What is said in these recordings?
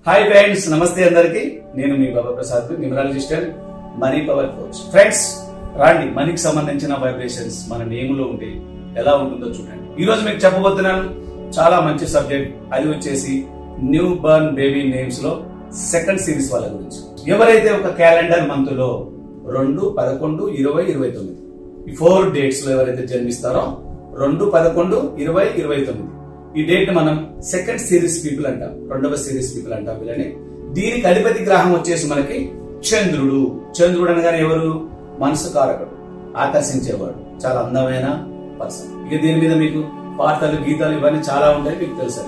Hi friends, నమస్తే అందరికి. నేను మీ Baba Prasad, numerologist and money power coach. Friends రాండి, మనీకి సంబంధించిన వైబ్రేషన్స్ మన నేములో ఉంటే ఎలా ఉంటుందో చూడండి. ఈ రోజు మీకు చెప్పబోతున్నాను చాలా మంచి సబ్జెక్ట్. అది వచ్చేసి న్యూ బర్న్ బేబీ నేమ్స్ లో సెకండ్ సిరీస్ వాళ్ళ గురించి. ఎవరైతే ఒక క్యాలెండర్ మంత్ లో 2, 11, 20, 29 ఈ 4 డేట్స్ లో ఎవరైతే జన్మిస్తారో 2, 11, 20, 29 ఈ డేట్ మనం సెకండ్ సిరీస్ పీపుల్ అంటాం, రెండవ సిరీస్ పీపుల్ అంటాం వీళ్ళని. దీనికి అధిపతి గ్రహం వచ్చేసి మనకి చంద్రుడు. చంద్రుడు అనగానే ఎవరు? మనసు కారకుడు, ఆకర్షించేవాడు, చాలా అందమైన పర్సన్. ఇక దీని మీద మీకు పాటలు, గీతాలు ఇవన్నీ చాలా ఉంటాయి, మీకు తెలుసు.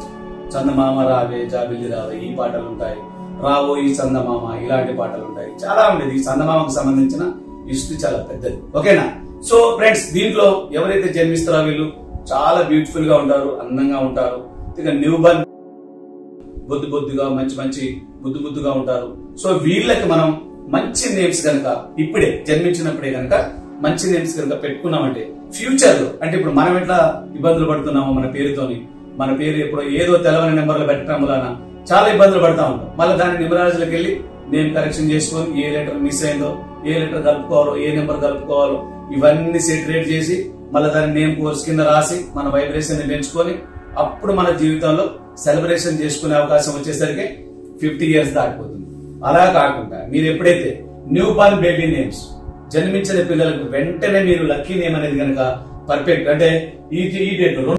చందమామ రావే జాబిల్లి రావే ఈ పాటలు ఉంటాయి, రావో ఈ చందమామ ఇలాంటి పాటలు ఉంటాయి, చాలా ఉండేది. ఈ చందమామకు సంబంధించిన హిస్టరీ చాలా పెద్దది, ఓకేనా? సో ఫ్రెండ్స్, దీంట్లో ఎవరైతే జన్మిస్తారో వీళ్ళు చాలా బ్యూటిఫుల్ గా ఉంటారు, అందంగా ఉంటారు. ఇక న్యూ బర్న్ బొద్దుగా మంచి ముద్దుగా ఉంటారు. సో వీళ్ళకి మనం మంచి నేమ్స్ కనుక ఇప్పుడే జన్మించినప్పుడే కనుక మంచి నేమ్స్ కనుక పెట్టుకున్నామంటే ఫ్యూచర్ లో, అంటే ఇప్పుడు మనం ఎట్లా ఇబ్బందులు పడుతున్నామో మన పేరుతోని, మన పేరు ఎప్పుడో ఏదో తెలవని నెంబర్లు పెట్టడం వలన చాలా ఇబ్బందులు పడతా ఉంటాం. మళ్ళీ దాన్ని న్యూమరాలజీలోకి వెళ్ళి నేమ్ కరెక్షన్ చేసుకొని ఏ లెటర్ మిస్ అయిందో, ఏ లెటర్ కలుపుకోవాలో, ఏ నెంబర్ కలుపుకోవాలో ఇవన్నీ సెటరేట్ చేసి మళ్ళీ దాని నేమ్ కోర్స్ కింద రాసి మన వైబ్రేషన్ ని పెంచుకొని అప్పుడు మన జీవితంలో సెలబ్రేషన్ చేసుకునే అవకాశం వచ్చేసరికి 50 years దాటిపోతుంది. అలా కాకుండా మీరు ఎప్పుడైతే న్యూ బర్న్ బేబీ నేమ్స్ జన్మించిన పిల్లలకు వెంటనే మీరు లక్కీ నేమ్ అనేది కనుక పర్ఫెక్ట్, అంటే ఈ డేట్ లో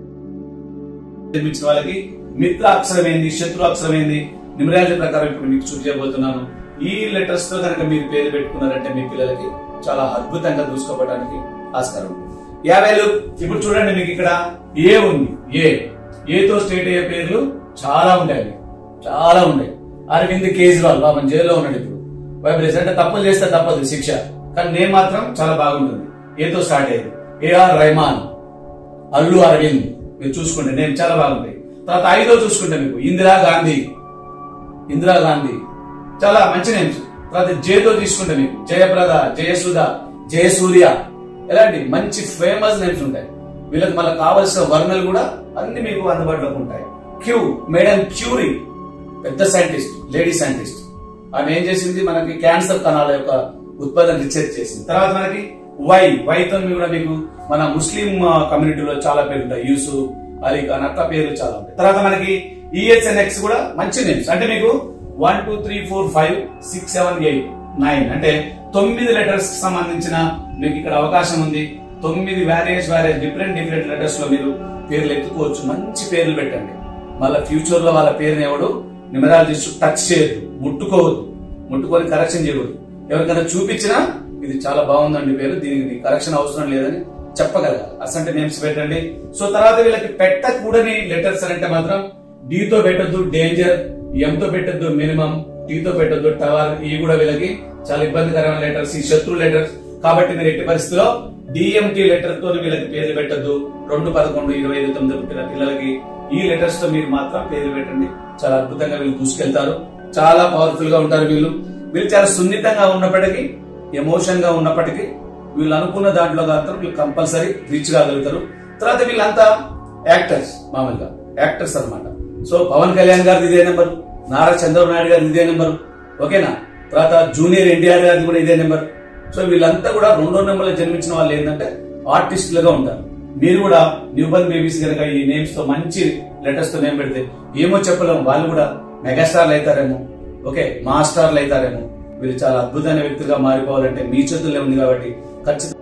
జన్మించిన వాళ్ళకి మిత్ర అక్షరం ఏంది, శత్రు అక్షరం ఏంది, న్యూమరాలజీ ప్రకారం ఇప్పుడు మీకు చూపించబోతున్నాను. ఈ లెటర్స్ తో కనుక మీరు పేరు పెట్టుకున్నారంటే మీ పిల్లలకి చాలా అద్భుతంగా దూసుకోవడానికి ఆస్కారం ఉంటుంది. 50 ఇప్పుడు చూడండి, మీకు ఇక్కడ ఏ ఉంది. ఏతో స్టేట్ అయ్యే పేర్లు చాలా ఉంటాయి, అరవింద్ కేజ్రీవాల్ పాపం జైల్లో ఉన్నాడు ఇప్పుడు. వైబ్రేషన్ అంటే తప్పులు చేస్తే తప్పదు శిక్ష, కానీ నేమ్ మాత్రం చాలా బాగుంటుంది. ఏతో స్టార్ట్ అయ్యేది. ఏఆర్ రెహమాన్, అల్లు అరవింద్, మీరు చూసుకుంటే నేమ్ చాలా బాగుంటాయి. తర్వాత 5వ చూసుకుంటే మీకు ఇందిరా గాంధీ చాలా మంచి నేమ్స్. తర్వాత జేతో తీసుకుంటే మీకు జయప్రద, జయసుధ, జయసూర్య, ఎలాంటి మంచి ఫేమస్ నేమ్స్ ఉంటాయి. వీళ్ళకి మళ్ళీ కావలసిన వర్ణలు కూడా అన్ని మీకు అందుబాటులోకి ఉంటాయి. క్యూ, మేడం క్యూరీ, పెద్ద సైంటిస్ట్, లేడీ సైంటిస్ట్. ఆమె ఏం చేసింది? మనకి క్యాన్సర్ కణాల యొక్క ఉత్పత్తిని రీసెర్చ్ చేసింది. తర్వాత మనకి వైతో కూడా మీకు మన ముస్లిం కమ్యూనిటీలో చాలా పేర్లు ఉంటాయి. యూసుఫ్, అలీ ఖాన్, అక్క పేర్లు చాలా ఉంటాయి. తర్వాత మనకి ఈహెచ్ఎన్ఎక్స్ కూడా మంచి నేమ్స్. అంటే మీకు 1, 2, 3, 4, 5, 6, 7, 8, 9 అంటే 9 లెటర్స్ కి సంబంధించిన మీకు ఇక్కడ అవకాశం ఉంది. 9 వేరియస్ డిఫరెంట్ లెటర్స్ లో మీరు పేర్లు ఎత్తుకోవచ్చు. మంచి పేర్లు పెట్టండి. మళ్ళీ ఫ్యూచర్ లో వాళ్ళ పేరుని ఎవడు న్యూమరాలజిస్ట్ టచ్ చేయొద్దు, ముట్టుకొని కరెక్షన్ చేయకూడదు. ఎవరికైనా చూపించినా ఇది చాలా బాగుందండి పేరు, దీనికి కరెక్షన్ అవసరం లేదని చెప్పగలగాలి. అసంటే నేమ్స్ పెట్టండి. సో తర్వాత వీళ్ళకి పెట్టకూడని లెటర్స్ అంటే మాత్రం డీతో పెట్టద్దు, డేంజర్, ఎంతో పెట్టద్దు, మినిమం, టీతో పెట్టద్దు, టవర్. ఇవి కూడా వీళ్ళకి చాలా ఇబ్బందికరమైన లెటర్స్, ఈ శత్రు లెటర్స్. కాబట్టి మీరు ఎట్టి పరిస్థితిలో డిఎంటీ లెటర్ తో వీళ్ళకి పేర్లు పెట్టద్దు. 2, 11, 20, 29 పుట్టిన పిల్లలకి ఈ లెటర్స్ తో మీరు మాత్రం పేర్లు పెట్టండి. చాలా అద్భుతంగా వీళ్ళు దూసుకెళ్తారు, చాలా పవర్ఫుల్ గా ఉంటారు. వీళ్ళు చాలా సున్నితంగా ఉన్నప్పటికీ, ఎమోషన్ గా ఉన్నప్పటికీ వీళ్ళు అనుకున్న దాంట్లో మాత్రం వీళ్ళు కంపల్సరీ రీచ్ కాగలుగుతారు. తర్వాత వీళ్ళంతా యాక్టర్స్, మామూలుగా యాక్టర్స్ అనమాట. సో పవన్ కళ్యాణ్ గారిది ఇదే నెంబర్, నారా చంద్రబాబు నాయుడు గారిది ఇదే నెంబర్, ఓకేనా? తర్వాత జూనియర్ ఎన్టీఆర్ గారిది కూడా ఇదే నెంబర్. సో వీళ్ళంతా కూడా 2వ నెంబర్లో జన్మించిన వాళ్ళు ఏంటంటే ఆర్టిస్టులుగా ఉంటారు. మీరు కూడా న్యూ బర్న్ బేబీస్ కనుక ఈ నేమ్స్ తో మంచి లెటర్స్ తో నేమ్ పెడితే ఏమో చెప్పలేము, వాళ్ళు కూడా మెగాస్టార్లు అవుతారేమో, ఓకే, మాస్టర్లు అవుతారేమో. వీళ్ళు చాలా అద్భుతమైన వ్యక్తులుగా మారిపోవాలంటే మీ చేతుల్లో ఉంది. కాబట్టి ఖచ్చితంగా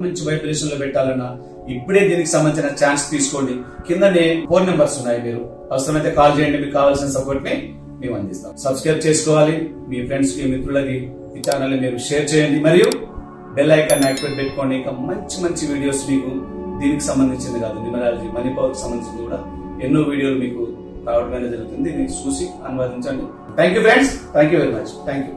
మంచి వైబ్రేషన్ లో పెట్టాలన్నా ఇప్పుడే దీనికి సంబంధించిన ఛాన్స్ తీసుకోండి. కిందనే 4 నెంబర్స్ ఉన్నాయి, మీరు అవసరమైతే కాల్ చేయండి. మీకు కావాల్సిన సపోర్ట్ ని మేము అందిస్తాం. సబ్స్క్రైబ్ చేసుకోవాలి. మీ ఫ్రెండ్స్ కి, మిత్రులకి ఈ ఛానల్ ని మీరు షేర్ చేయండి. మరియు బెల్ ఐకాన్ యాక్టివేట్ పెట్టుకోండి. ఇంకా మంచి వీడియోస్ మీకు దీనికి సంబంధించింది కాదు, న్యూమరాలజీ, మనీ పవర్ కి సంబంధించింది కూడా ఎన్నో వీడియోలు మీకు రావడం జరుగుతుంది. మీరు చూసి అనువాదించండి. Thank you friends, thank you very much, thank you.